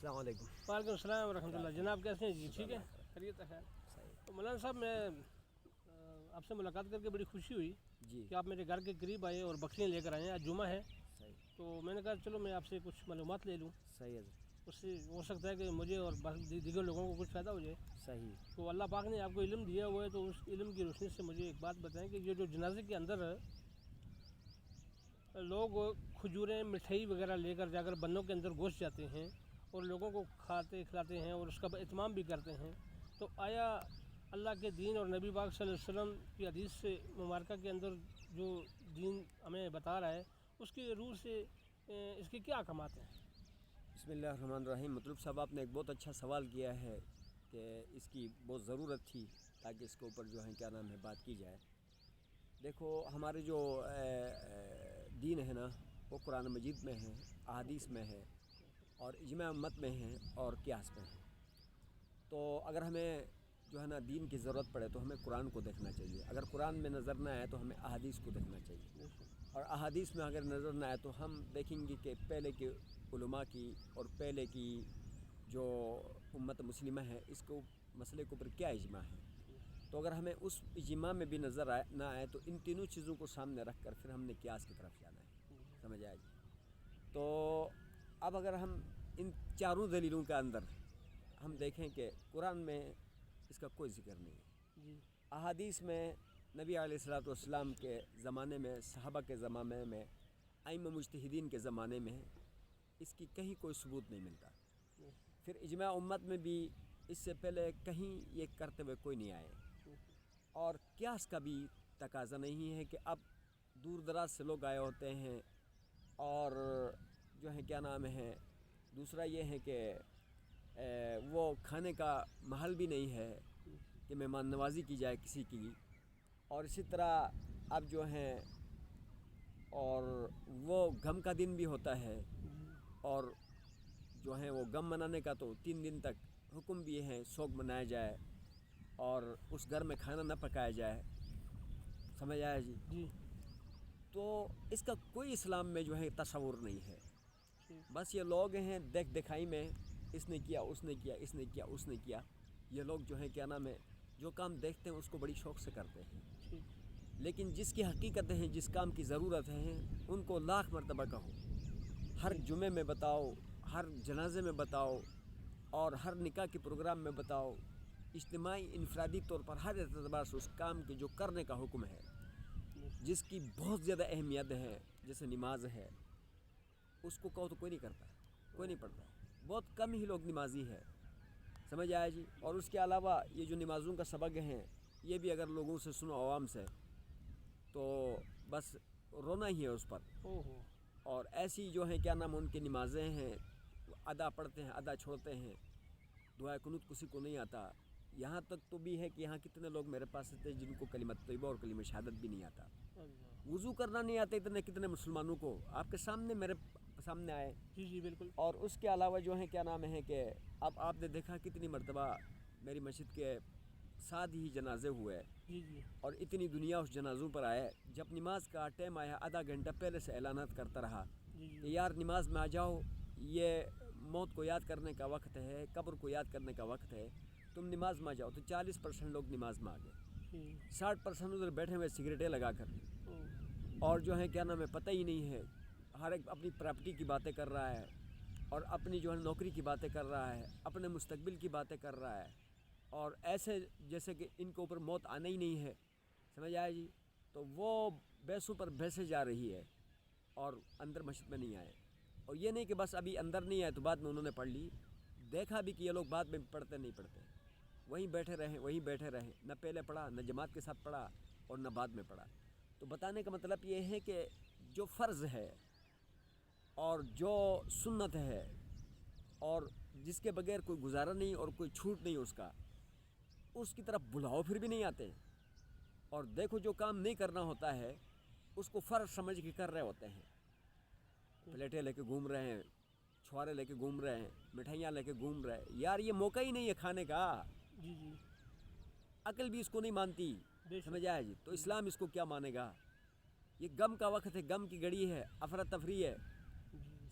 السلام علیکم۔ وعلیکم السلام ورحمۃ اللہ۔ جناب کیسے ہیں جی؟ ٹھیک ہے، خیریت ہے؟ خیر۔ تو مولانا صاحب میں آپ سے ملاقات کر کے بڑی خوشی ہوئی جی کہ آپ میرے گھر کے قریب آئے اور بکریاں لے کر آئے ہیں۔ آج جمعہ ہے صحیح تو میں نے کہا چلو میں آپ سے کچھ معلومات لے لوں، صحیح ہے اس سے ہو سکتا ہے کہ مجھے اور دیگر لوگوں کو کچھ فائدہ ہو جائے۔ صحیح تو اللہ پاک نے آپ کو علم دیا ہوا ہے تو اس علم کی روشنی سے مجھے ایک بات بتائیں کہ یہ جو جنازے کے اندر لوگ کھجوریں مٹھائی وغیرہ لے کر جا کر بنوں کے اندر گھس جاتے ہیں اور لوگوں کو کھاتے کھلاتے ہیں اور اس کا اہتمام بھی کرتے ہیں، تو آیا اللہ کے دین اور نبی پاک صلی اللہ علیہ وسلم کی حدیث سے مبارکہ کے اندر جو دین ہمیں بتا رہا ہے اس کی روح سے اس کے کیا احکامات ہیں؟ بسم اللہ الرحمن الرحیم۔ مطلوب صاحب آپ نے ایک بہت اچھا سوال کیا ہے کہ اس کی بہت ضرورت تھی تاکہ اس کے اوپر جو ہے کیا نام ہے بات کی جائے۔ دیکھو ہمارے جو دین ہے نا وہ قرآن مجید میں ہے، احادیث میں ہے اور اجماع امت میں ہے اور قیاس میں ہے۔ تو اگر ہمیں جو ہے نا دین کی ضرورت پڑے تو ہمیں قرآن کو دیکھنا چاہیے، اگر قرآن میں نظر نہ آئے تو ہمیں احادیث کو دیکھنا چاہیے، اور احادیث میں اگر نظر نہ آئے تو ہم دیکھیں گے کہ پہلے کے علماء کی اور پہلے کی جو امت مسلمہ ہے اس کو مسئلے کے اوپر کیا اجماع ہے۔ تو اگر ہمیں اس اجماع میں بھی نظر نہ آئے تو ان تینوں چیزوں کو سامنے رکھ کر پھر ہم نے قیاس کی طرف جانا ہے، سمجھ آئے جی۔ تو اب اگر ہم ان چاروں دلیلوں کے اندر ہم دیکھیں کہ قرآن میں اس کا کوئی ذکر نہیں ہے، احادیث میں نبی علیہ الصلوۃ والسلام کے زمانے میں، صحابہ کے زمانے میں، ائمہ مجتہدین کے زمانے میں اس کی کہیں کوئی ثبوت نہیں ملتا۔ پھر اجماع امت میں بھی اس سے پہلے کہیں یہ کرتے ہوئے کوئی نہیں آئے، اور قیاس کا بھی تقاضا نہیں ہے کہ اب دور دراز سے لوگ آئے ہوتے ہیں اور جو ہے کیا نام ہے، دوسرا یہ ہے کہ وہ کھانے کا محل بھی نہیں ہے کہ مہمان نوازی کی جائے کسی کی، اور اسی طرح اب جو ہیں اور وہ غم کا دن بھی ہوتا ہے، اور جو ہے وہ غم منانے کا تو 3 دن تک حکم بھی ہے سوگ منایا جائے اور اس گھر میں کھانا نہ پکایا جائے، سمجھ آیا جی۔ تو اس کا کوئی اسلام میں جو ہے تصور نہیں ہے، بس یہ لوگ ہیں دیکھ دکھائی میں اس نے کیا اس نے کیا اس نے کیا اس نے کیا، یہ لوگ جو ہے کیا نام ہے جو کام دیکھتے ہیں اس کو بڑی شوق سے کرتے ہیں، لیکن جس کی حقیقتیں ہیں جس کام کی ضرورت ہے ان کو لاکھ مرتبہ کہو، ہر جمعے میں بتاؤ، ہر جنازے میں بتاؤ اور ہر نکاح کے پروگرام میں بتاؤ، اجتماعی انفرادی طور پر ہر اعتبار سے اس کام کے جو کرنے کا حکم ہے جس کی بہت زیادہ اہمیت ہے جیسے نماز ہے، اس کو کہو تو کوئی نہیں کرتا، کوئی نہیں پڑھتا، بہت کم ہی لوگ نمازی ہے، سمجھ آیا جی۔ اور اس کے علاوہ یہ جو نمازوں کا سبق ہیں یہ بھی اگر لوگوں سے سنو عوام سے تو بس رونا ہی ہے اس پر، اور ایسی جو ہیں کیا نام ان کی نمازیں ہیں ادا پڑھتے ہیں ادا چھوڑتے ہیں، دعائے قنوت کسی کو نہیں آتا، یہاں تک تو بھی ہے کہ یہاں کتنے لوگ میرے پاس تھے جن کو کلمۃ طیبہ اور کلمہ شہادت بھی نہیں آتا، وضو کرنا نہیں آتا، کتنے مسلمانوں کو آپ کے سامنے میرے سامنے آئے، جی بالکل۔ اور اس کے علاوہ جو ہے کیا نام ہے کہ اب آپ نے دیکھا کتنی مرتبہ میری مسجد کے 7 ہی جنازے ہوئے، اور اتنی دنیا اس جنازوں پر آئے، جب نماز کا ٹائم آیا آدھا گھنٹہ پہلے سے اعلانات کرتا رہا کہ یار نماز میں آ جاؤ، یہ موت کو یاد کرنے کا وقت ہے، قبر کو یاد کرنے کا وقت ہے، تم نماز میں آ جاؤ، تو 40% لوگ نماز میں آ گئے، 60% ادھر بیٹھے ہوئے سگریٹیں لگا کر، اور جو ہے کیا نام ہے پتہ ہی نہیں ہے، ہر ایک اپنی پراپرٹی کی باتیں کر رہا ہے اور اپنی جو ہے نوکری کی باتیں کر رہا ہے، اپنے مستقبل کی باتیں کر رہا ہے، اور ایسے جیسے کہ ان کے اوپر موت آنا ہی نہیں ہے، سمجھ آیا جی۔ تو وہ بیسوں پر بھیسے جا رہی ہے اور اندر مسجد میں نہیں آئے، اور یہ نہیں کہ بس ابھی اندر نہیں آئے تو بعد میں انہوں نے پڑھ لی، دیکھا بھی کہ یہ لوگ بعد میں پڑھتے نہیں پڑھتے، وہیں بیٹھے رہے، نہ پہلے پڑھا نہ جماعت کے ساتھ پڑھا اور نہ بعد میں پڑھا۔ تو بتانے کا مطلب یہ ہے کہ جو فرض ہے اور جو سنت ہے اور جس کے بغیر کوئی گزارا نہیں اور کوئی چھوٹ نہیں اس کی طرف بلاؤ پھر بھی نہیں آتے، اور دیکھو جو کام نہیں کرنا ہوتا ہے اس کو فرض سمجھ کے کر رہے ہوتے ہیں، پلیٹیں لے کے گھوم رہے ہیں، چھوارے لے کے گھوم رہے ہیں، مٹھائیاں لے کے گھوم رہے ہیں، یار یہ موقع ہی نہیں ہے کھانے کا، عقل بھی اس کو نہیں مانتی، سمجھ آیا جی۔ تو اسلام اس کو کیا مانے گا؟ یہ غم کا وقت ہے، غم کی گھڑی ہے، افراتفری ہے،